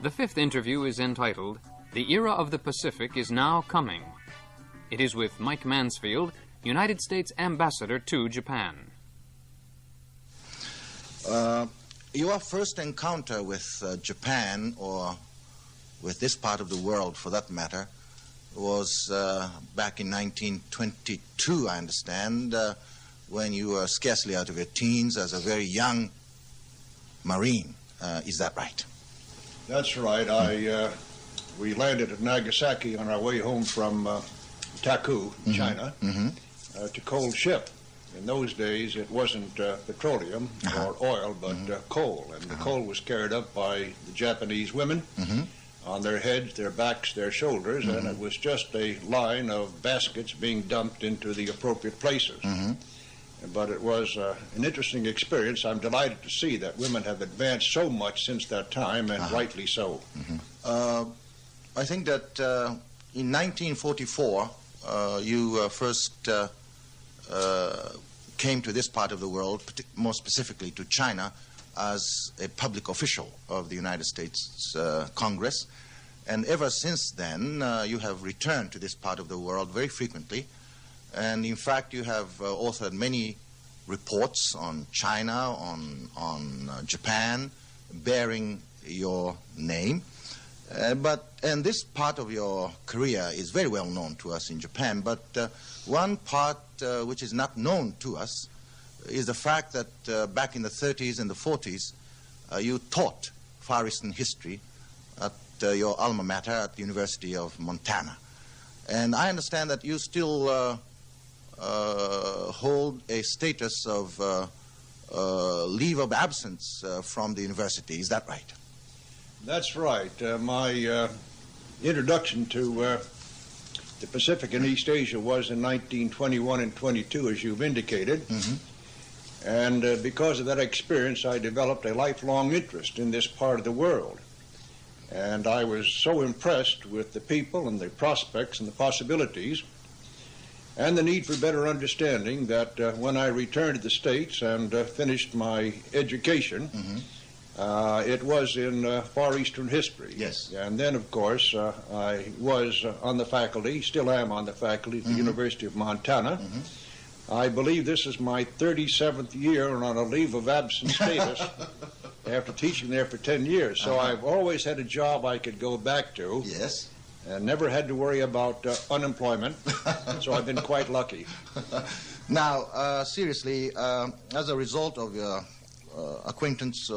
The fifth interview is entitled, The Era of the Pacific is Now Coming. It is with Mike Mansfield, United States Ambassador to Japan. Your first encounter with Japan, or with this part of the world for that matter, was back in 1922, I understand, when you were scarcely out of your teens as a very young Marine. Is that right? That's right. We landed at Nagasaki on our way home from Taku, China, to coal ship. In those days, it wasn't petroleum or oil, but coal. And the coal was carried up by the Japanese women on their heads, their backs, their shoulders, and it was just a line of baskets being dumped into the appropriate places. But it was an interesting experience. I'm delighted to see that women have advanced so much since that time, and rightly so. I think that in 1944, you first came to this part of the world, more specifically to China, as a public official of the United States Congress. And ever since then, you have returned to this part of the world very frequently. And in fact, you have authored many reports on China, on Japan, bearing your name. And this part of your career is very well known to us in Japan. But one part which is not known to us is the fact that back in the 30s and the 40s, you taught Far Eastern history at your alma mater at the University of Montana. And I understand that you still hold a status of leave of absence from the university. Is that right? That's right. My introduction to the Pacific and East Asia was in 1921 and 22, as you've indicated. And because of that experience, I developed a lifelong interest in this part of the world. And I was so impressed with the people and the prospects and the possibilities and the need for better understanding that when I returned to the States and finished my education, it was in Far Eastern history. Yes. And then, of course, I was on the faculty, still am on the faculty at the University of Montana. I believe this is my 37th year on a leave of absence status after teaching there for 10 years. So I've always had a job I could go back to. Yes. And never had to worry about unemployment. So I've been quite lucky. Now, seriously, as a result of your acquaintance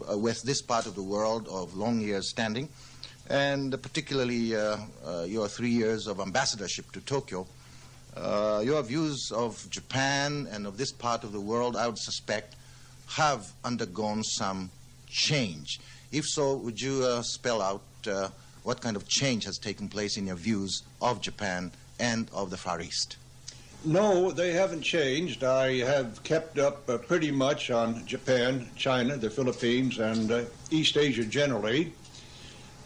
with this part of the world of long years standing, and particularly your 3 years of ambassadorship to Tokyo, your views of Japan and of this part of the world, I would suspect, have undergone some change. If so, would you spell out what kind of change has taken place in your views of Japan and of the Far East? No, they haven't changed. I have kept up pretty much on Japan, China, the Philippines, and East Asia generally.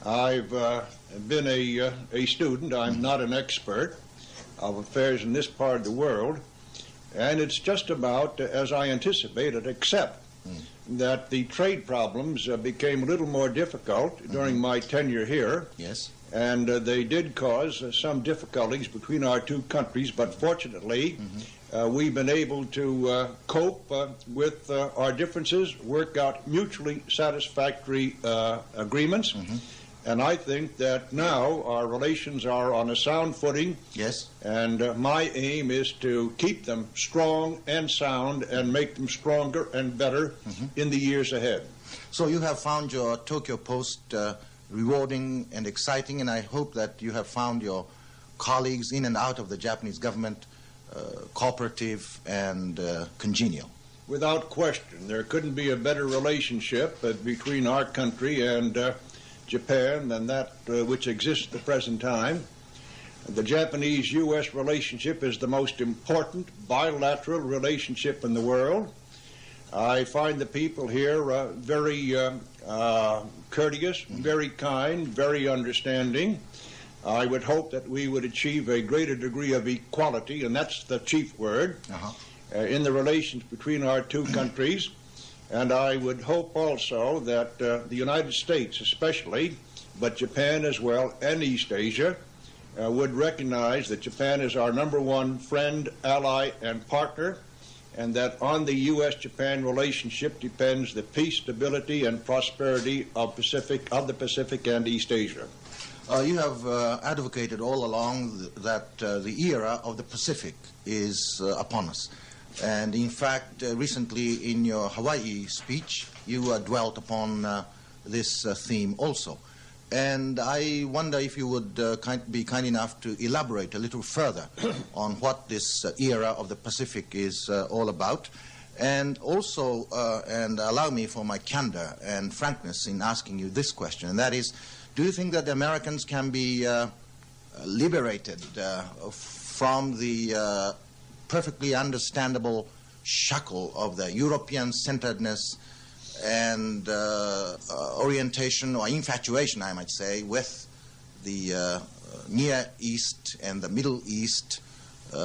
I've been a student. I'm not an expert of affairs in this part of the world. And it's just about as I anticipated, except that the trade problems became a little more difficult during my tenure here. Yes. And they did cause some difficulties between our two countries, but fortunately, we've been able to cope with our differences, work out mutually satisfactory agreements. And I think that now our relations are on a sound footing. Yes. And my aim is to keep them strong and sound and make them stronger and better in the years ahead. So you have found your Tokyo post rewarding and exciting, and I hope that you have found your colleagues in and out of the Japanese government cooperative and congenial. Without question. There couldn't be a better relationship between our country and Japan than that which exists at the present time. The Japanese-U.S. relationship is the most important bilateral relationship in the world. I find the people here very courteous, very kind, very understanding. I would hope that we would achieve a greater degree of equality, and that's the chief word, in the relations between our two countries. And I would hope also that the United States especially, but Japan as well, and East Asia, would recognize that Japan is our #1 friend, ally, and partner, and that on the U.S.-Japan relationship depends the peace, stability, and prosperity of the Pacific and East Asia. You have advocated all along that the era of the Pacific is upon us. And in fact, recently in your Hawaii speech, you dwelt upon this theme also. And I wonder if you would be kind enough to elaborate a little further on what this era of the Pacific is all about. And also, and allow me for my candor and frankness in asking you this question, and that is, do you think that the Americans can be liberated from the perfectly understandable shackle of the European-centeredness and orientation or infatuation, I might say, with the Near East and the Middle East,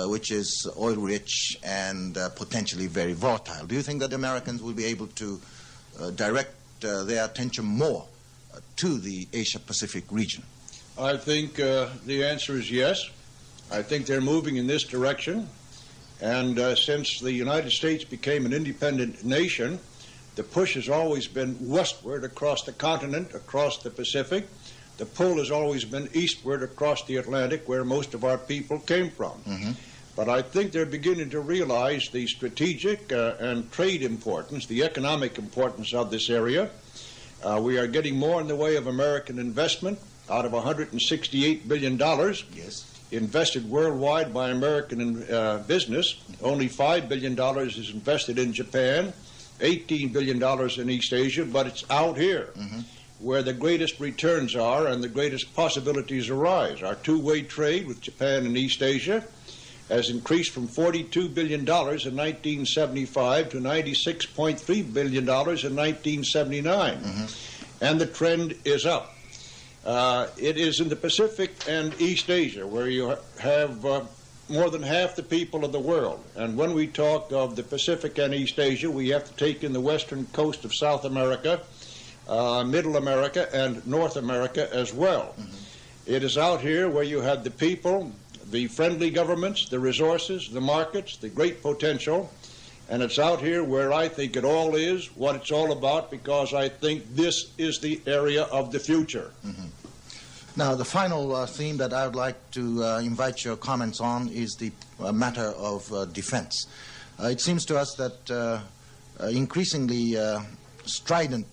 which is oil-rich and potentially very volatile? Do you think that the Americans will be able to direct their attention more to the Asia-Pacific region? I think the answer is yes. I think they're moving in this direction. And since the United States became an independent nation, the push has always been westward across the continent, across the Pacific. The pull has always been eastward across the Atlantic, where most of our people came from. Mm-hmm. But I think they're beginning to realize the strategic and trade importance, the economic importance of this area. We are getting more in the way of American investment. Out of $168 billion invested worldwide by American business, only $5 billion is invested in Japan, $18 billion in East Asia, but it's out here where the greatest returns are and the greatest possibilities arise. Our two-way trade with Japan and East Asia has increased from $42 billion in 1975 to $96.3 billion in 1979. And the trend is up. It is in the Pacific and East Asia where you have more than half the people of the world. And when we talk of the Pacific and East Asia, we have to take in the western coast of South America, Middle America, and North America as well. It is out here where you have the people, the friendly governments, the resources, the markets, the great potential. And it's out here where I think it all is, what it's all about, because I think this is the area of the future. Now, the final theme that I would like to invite your comments on is the matter of defense. It seems to us that increasingly strident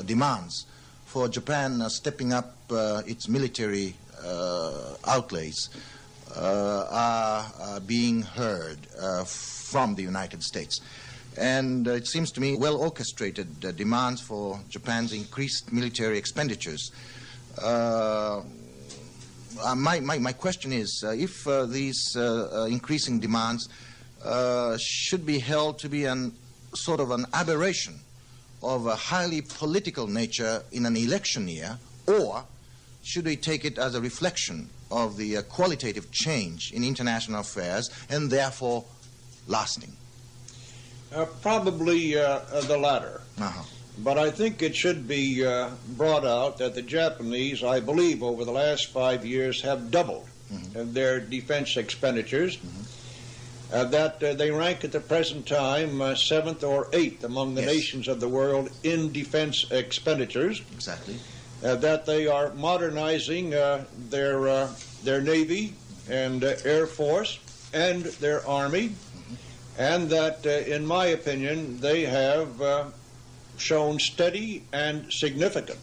demands for Japan stepping up its military outlays are being heard from the United States. And it seems to me well-orchestrated demands for Japan's increased military expenditures. My question is, if these increasing demands should be held to be sort of an aberration of a highly political nature in an election year, or should we take it as a reflection of the qualitative change in international affairs and therefore lasting? Probably the latter. But I think it should be brought out that the Japanese, I believe, over the last 5 years have doubled their defense expenditures, that they rank at the present time 7th or 8th among the nations of the world in defense expenditures. Exactly. That they are modernizing their Navy and Air Force and their Army, and that, in my opinion, they have shown steady and significant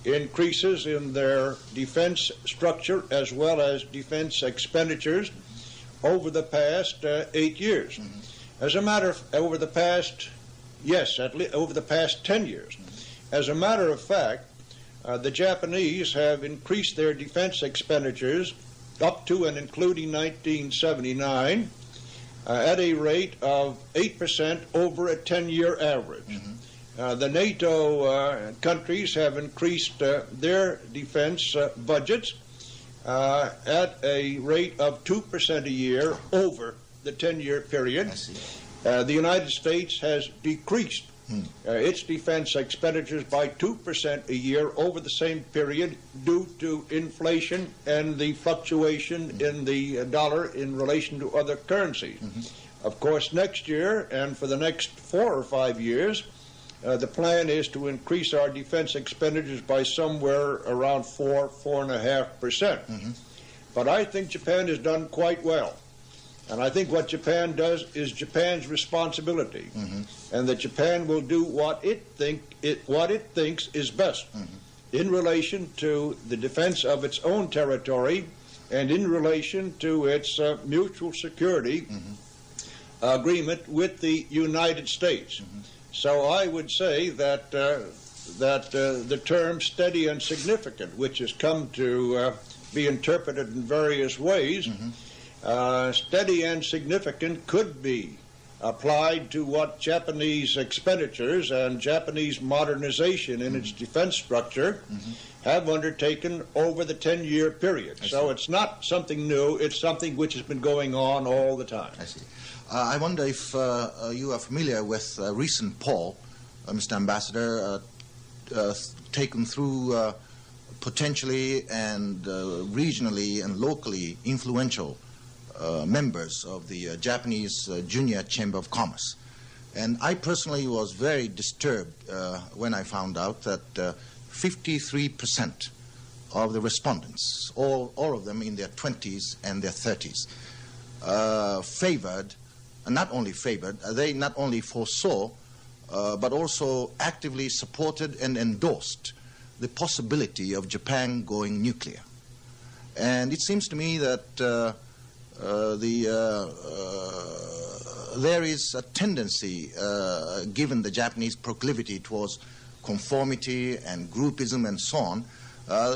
increases in their defense structure as well as defense expenditures over the past 8 years. As a matter of, over the past 10 years. As a matter of fact, the Japanese have increased their defense expenditures up to and including 1979 at a rate of 8% over a 10-year average. The NATO countries have increased their defense budgets at a rate of 2% a year over the 10-year period. The United States has decreased its defense expenditures by 2% a year over the same period due to inflation and the fluctuation in the dollar in relation to other currencies. Of course, next year and for the next 4 or 5 years, the plan is to increase our defense expenditures by somewhere around 4.5%. But I think Japan has done quite well. And I think what Japan does is Japan's responsibility, and that Japan will do what it thinks is best in relation to the defense of its own territory and in relation to its mutual security agreement with the United States. So I would say that the term steady and significant, which has come to be interpreted in various ways, steady and significant could be applied to what Japanese expenditures and Japanese modernization in its defense structure have undertaken over the 10-year period. So it's not something new, it's something which has been going on all the time. I see. I wonder if you are familiar with a recent poll, Mr. Ambassador, taken through potentially and regionally and locally influential members of the Japanese Junior Chamber of Commerce. And I personally was very disturbed when I found out that 53% of the respondents, all of them in their 20s and their 30s, favored, not only favored, they not only foresaw, but also actively supported and endorsed the possibility of Japan going nuclear. And it seems to me that there is a tendency, given the Japanese proclivity towards conformity and groupism and so on,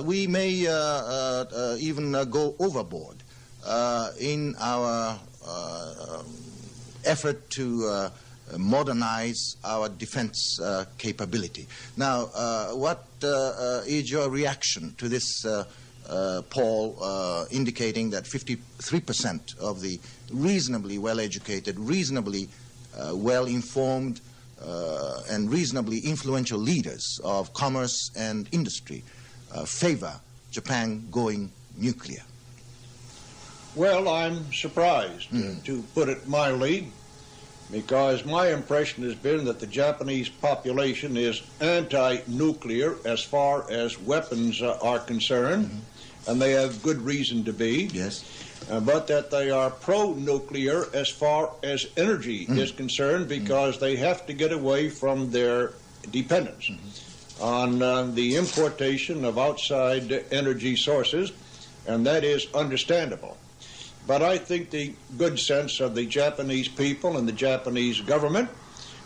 we may even go overboard in our effort to modernize our defense capability. Now, what is your reaction to this poll indicating that 53% of the reasonably well-educated, reasonably well-informed, and reasonably influential leaders of commerce and industry favor Japan going nuclear? Well, I'm surprised, to put it mildly, because my impression has been that the Japanese population is anti-nuclear as far as weapons are concerned, and they have good reason to be. Yes. But that they are pro-nuclear as far as energy is concerned, because they have to get away from their dependence on the importation of outside energy sources, and that is understandable. But I think the good sense of the Japanese people and the Japanese government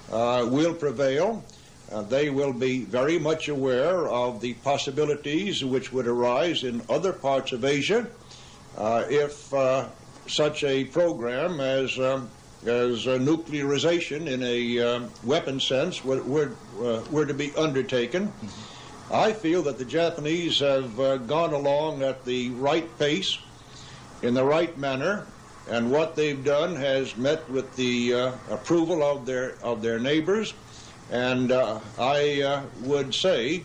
will prevail. They will be very much aware of the possibilities which would arise in other parts of Asia if such a program as nuclearization in a weapon sense were to be undertaken. I feel that the Japanese have gone along at the right pace, in the right manner, and what they've done has met with the approval of their neighbors. And I would say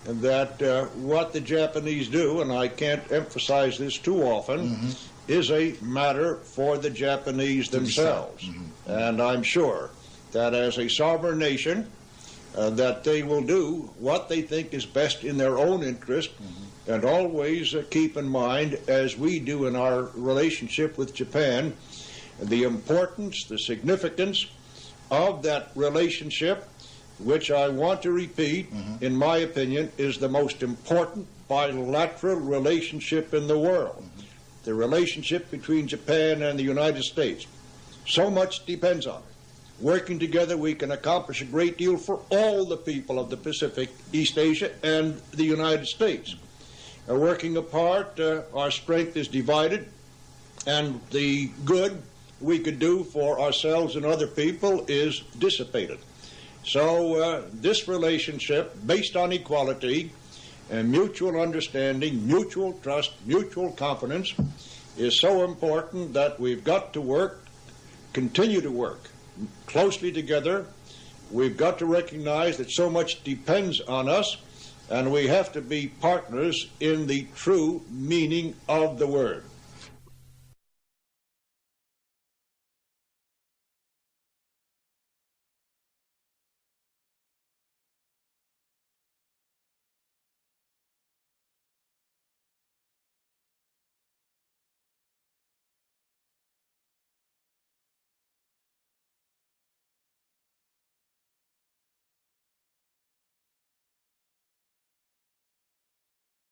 that what the Japanese do, and I can't emphasize this too often, is a matter for the Japanese themselves. And I'm sure that as a sovereign nation, that they will do what they think is best in their own interest, and always keep in mind, as we do in our relationship with Japan, the importance, the significance of that relationship, which I want to repeat, in my opinion, is the most important bilateral relationship in the world. The relationship between Japan and the United States. So much depends on it. Working together, we can accomplish a great deal for all the people of the Pacific, East Asia, and the United States. Working apart, our strength is divided, and the good we could do for ourselves and other people is dissipated. So this relationship, based on equality and mutual understanding, mutual trust, mutual confidence, is so important that we've got to work, continue to work closely together, We've got to recognize that so much depends on us, and we have to be partners in the true meaning of the word.